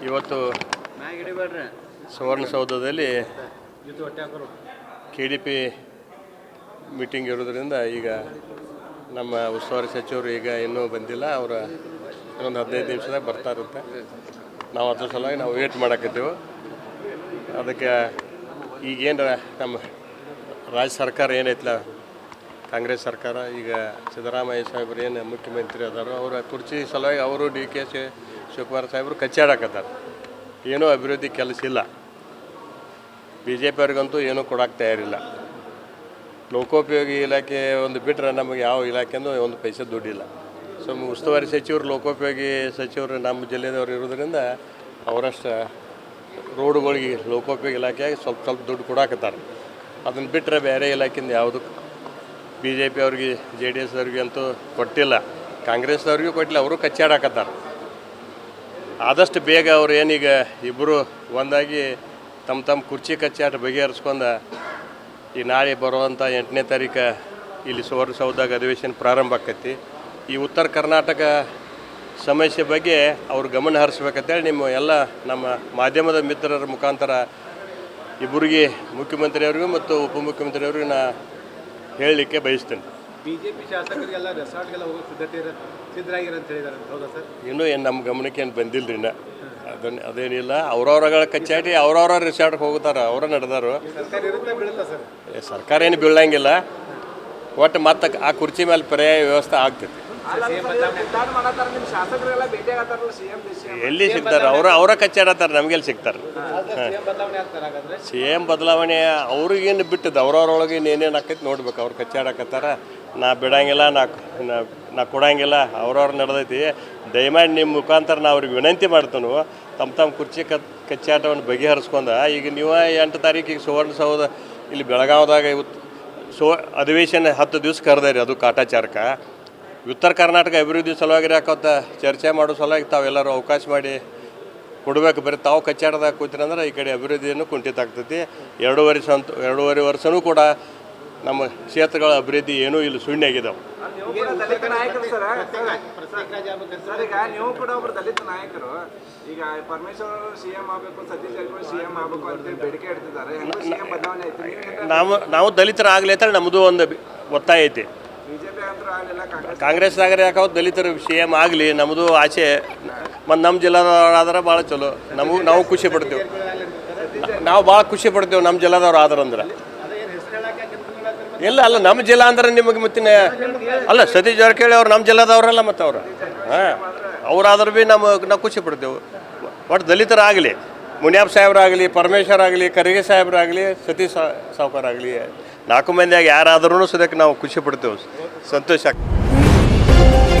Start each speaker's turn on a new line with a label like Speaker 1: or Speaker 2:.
Speaker 1: ಇವತ್ತು ಸುವರ್ಣಸೌಧದಲ್ಲಿ KDP meeting ಇರೋದ್ರಿಂದ ಈಗ ನಮ್ಮ ಉಸ್ತುವಾರಿ ಸಚಿವರು ಈಗ ಇನ್ನೂ ಬಂದಿಲ್ಲ. ಅವರ ಇನ್ನೊಂದು 15 ನಿಮಿಷದಾಗ ಬರ್ತಾ ಇರುತ್ತೆ. ನಾವು ಅದ್ರ ಸಲುವಾಗಿ ನಾವು ವೇಟ್ ಮಾಡಕತ್ತೀವಿ. ಅದಕ್ಕೆ ಈಗೇನು ನಮ್ಮ ರಾಜ್ಯ ಸರ್ಕಾರ ಏನೈತಲ್ಲ, ಕಾಂಗ್ರೆಸ್ ಸರ್ಕಾರ, ಈಗ ಸಿದ್ದರಾಮಯ್ಯ ಸಾಹೇಬ್ರು ಏನು ಮುಖ್ಯಮಂತ್ರಿ ಅದಾರೋ ಅವರ ಕುರ್ಚಿ ಸಲುವಾಗಿ ಅವರು DK ಶಿವಕುಮಾರ್ ಸಾಹೇಬರು ಕಚ್ಚಾಡಕತ್ತಾರೆ. ಏನೂ ಅಭಿವೃದ್ಧಿ ಕೆಲಸ ಇಲ್ಲ. BJP ಅವ್ರಿಗಂತೂ ಏನೂ ಕೊಡೋಕ್ಕೆ ತಯಾರಿಲ್ಲ. ಲೋಕೋಪಯೋಗಿ ಇಲಾಖೆ ಒಂದು ಬಿಟ್ಟರೆ ನಮಗೆ ಯಾವ ಇಲಾಖೆಯೂ ಒಂದು ಪೈಸೆ ದುಡ್ಡಿಲ್ಲ. ಸೊ ಉಸ್ತುವಾರಿ ಸಚಿವರು ಲೋಕೋಪಯೋಗಿ ಸಚಿವರು ನಮ್ಮ ಜಿಲ್ಲೆದವ್ರು ಇರೋದ್ರಿಂದ ಅವರಷ್ಟು ರೋಡ್ಗಳಿಗೆ ಲೋಕೋಪಯೋಗಿ ಇಲಾಖೆಯಾಗಿ ಸ್ವಲ್ಪ ದುಡ್ಡು ಕೊಡಾಕತ್ತಾರೆ. ಅದನ್ನು ಬಿಟ್ಟರೆ ಬೇರೆ ಇಲಾಖೆಯಿಂದ ಯಾವುದು BJP ಅವ್ರಿಗೆ JDS ಅವ್ರಿಗೆ ಅಂತೂ ಕೊಟ್ಟಿಲ್ಲ. ಕಾಂಗ್ರೆಸ್ದವ್ರಿಗೂ ಕೊಟ್ಟಿಲ್ಲ. ಅವರು ಕಚ್ಚಾಡಕತ್ತಾರೆ. ಆದಷ್ಟು ಬೇಗ ಅವ್ರು ಏನೀಗ ಇಬ್ಬರು ಒಂದಾಗಿ ತಮ್ಮ ಕುರ್ಚಿ ಕಚ್ಚಾಟ ಬಗೆಹರಿಸ್ಕೊಂಡು ಈ ನಾಳೆ ಬರುವಂಥ 8ನೇ ತಾರೀಕು ಇಲ್ಲಿ ಸುವರ್ಣಸೌಧದಾಗ ಅಧಿವೇಶನ ಪ್ರಾರಂಭ ಆಕೈತಿ. ಈ ಉತ್ತರ ಕರ್ನಾಟಕ ಸಮಸ್ಯೆ ಬಗ್ಗೆ ಅವ್ರು ಗಮನ ಹರಿಸ್ಬೇಕಂತೇಳಿ ನಮ್ಮ ಮಾಧ್ಯಮದ ಮಿತ್ರರ ಮುಖಾಂತರ ಇಬ್ಬರಿಗೆ ಮುಖ್ಯಮಂತ್ರಿಯವ್ರಿಗೂ ಮತ್ತು ಉಪಮುಖ್ಯಮಂತ್ರಿಯವ್ರಿಗೂ ನಾ ಹೇಳಲಿಕ್ಕೆ ಬಯಸ್ತೇನೆ.
Speaker 2: BJP ಶಾಸಕರಿಗೆಲ್ಲ ರೆಸಾರ್ಟ್ಗೆಲ್ಲ ಹೋಗೋ ಸಿದ್ಧರಾಗಿರ ಅಂತ ಹೇಳಿದ್ದಾರೆ. ಹೌದಾ ಸರ್?
Speaker 1: ಇನ್ನೂ ಏನು ನಮ್ಮ ಗಮನಕ್ಕೆ ಏನು ಬಂದಿಲ್ಲ ರೀ. ಅದೇನಿಲ್ಲ. ಅವ್ರವ್ರಗಳ ಕಚ್ಚಾಟಿ ಅವ್ರವ್ರ ರಿಸಾರ್ಟ್ಗೆ ಹೋಗ್ತಾರೆ. ಅವರ ನಡೆದಾರು. ಸರ್ಕಾರ ಏನು ಬೀಳಂಗಿಲ್ಲ. ಒಟ್ಟು ಮತ್ತೆ ಆ ಕುರ್ಚಿ ಮೇಲೆ ಪರ್ಯಾಯ ವ್ಯವಸ್ಥೆ ಆಗ್ತೈತಿ. ಎಲ್ಲಿ ಸಿಗ್ತಾರೆ? ಅವರ ಕಚ್ಚಾಡತ್ತಾರೆ. ನಮಗೆಲ್ಲಿ ಸಿಗ್ತಾರೆ? CM ಬದಲಾವಣೆ ಅವ್ರಿಗೇನು ಬಿಟ್ಟದ್ದು ಅವ್ರವ್ರೊಳಗೆ ಏನೇನು ಆಕೈತಿ ನೋಡ್ಬೇಕು. ಅವ್ರು ಕಚ್ಚಾಡಕತ್ತಾರ. ನಾ ಬಿಡಂಗಿಲ್ಲ, ನಾ ಕೊಡಂಗಿಲ್ಲ. ಅವ್ರವ್ರು ನಡೆದೈತಿ. ದಯಮಾಡಿ ನಿಮ್ಮ ಮುಖಾಂತರ ನಾ ಅವ್ರಿಗೆ ವಿನಂತಿ ಮಾಡ್ತಾನು, ತಮ್ಮ ಕುರ್ಚಿ ಕಚ್ಚಾಟವನ್ನು ಬಗೆಹರಿಸ್ಕೊಂಡ ಈಗ ನೀವು 8 ತಾರೀಕಿಗೆ ಸುವರ್ಣಸೌಧ ಇಲ್ಲಿ ಬೆಳಗಾವದಾಗ ಅಧಿವೇಶನ 10 ದಿವಸ ಕರೆದೇರಿ. ಅದು ಕಾಟಾಚಾರಕ್ಕೆ ಉತ್ತರ ಕರ್ನಾಟಕ ಅಭಿವೃದ್ಧಿ ಸಲುವಾಗಿ ಹಾಕೋತ ಚರ್ಚೆ ಮಾಡೋ ಸಲುವಾಗಿ ತಾವೆಲ್ಲರೂ ಅವಕಾಶ ಮಾಡಿ ಕೊಡಬೇಕು. ಬರೀ ತಾವು ಕಚ್ಚಾಟದಾಗ ಕೂತಿರಂದ್ರೆ ಈ ಕಡೆ ಅಭಿವೃದ್ಧಿಯನ್ನು ಕುಂಠಿತ ಆಗ್ತೈತಿ. 2.5 ವರ್ಷವೂ ಕೂಡ ನಮ್ಮ ಕ್ಷೇತ್ರಗಳ ಅಭಿವೃದ್ಧಿ ಏನೂ ಇಲ್ಲಿ ಶೂನ್ಯ ಆಗಿದ್ದಾವೆ.
Speaker 3: ನೀವು ಕೂಡ ಒಬ್ಬರು ದಲಿತ ನಾಯಕರು. ಈಗ ಪರಮೇಶ್ವರ್ CM ಆಗಬೇಕು, ಸತೀಶ್ ಜಾರಕಿಹೊಳಿ CM ಆಗಬೇಕು ಅಂತ ಬೇಡಿಕೆ ಇಡ್ತಿದ್ದಾರೆ. CM ಬದಲಾವಣೆ ಐತಿ.
Speaker 1: ನಾವು ದಲಿತರಾಗಲಿ ಅಂತ ನಮ್ಮದು ಒಂದು ಒತ್ತಾಯ ಐತಿ.
Speaker 3: BJP ಅಂತೂ ಆಗಲಿಲ್ಲ.
Speaker 1: ಕಾಂಗ್ರೆಸ್ನಾಗರೆ ಯಾಕಾವ್ ದಲಿತರು CM ಆಗಲಿ ನಮ್ಮದು ಆಸೆ. ಮತ್ತು ನಮ್ಮ ಜಿಲ್ಲಾದವ್ರಾದ್ರೆ ಭಾಳ ಚಲೋ. ನಾವು ಖುಷಿ ಪಡ್ತೇವೆ. ನಾವು ಭಾಳ ಖುಷಿ ಪಡ್ತೇವೆ ನಮ್ಮ ಜಿಲ್ಲಾದವ್ರು ಆದ್ರಂದ್ರೆ. ಅಲ್ಲ ನಮ್ಮ ಜಿಲ್ಲಾ ಅಂದ್ರೆ ನಿಮಗೆ ಮತ್ತಿನ ಅಲ್ಲ, ಸತೀಶ್ ಜಾರಕಿಹೊಳಿ ಅವ್ರು ನಮ್ಮ ಜಿಲ್ಲಾದವ್ರಲ್ಲ. ಮತ್ತು ಅವರು ಅವರಾದ್ರೂ ಭೀ ನಾವು ಖುಷಿ ಪಡ್ತೇವೆ. ಒಟ್ಟು ದಲಿತರಾಗಲಿ, ಮುನಿಯಪ್ಪ ಸಾಹೇಬ್ರಾಗಲಿ, ಪರಮೇಶ್ವರ್ ಆಗಲಿ, ಖರ್ಗೆ ಸಾಹೇಬ್ರಾಗಲಿ, ಸತೀಶ್ ಸಾವ್ಕಾರ್ ಆಗಲಿ, 4 ಮಂದಿಯಾಗಿ ಯಾರಾದ್ರೂ ಸದ್ಯಕ್ಕೆ ನಾವು ಖುಷಿ ಪಡ್ತೇವೆ, ಸಂತೋಷ ಆಗ್ತದೆ.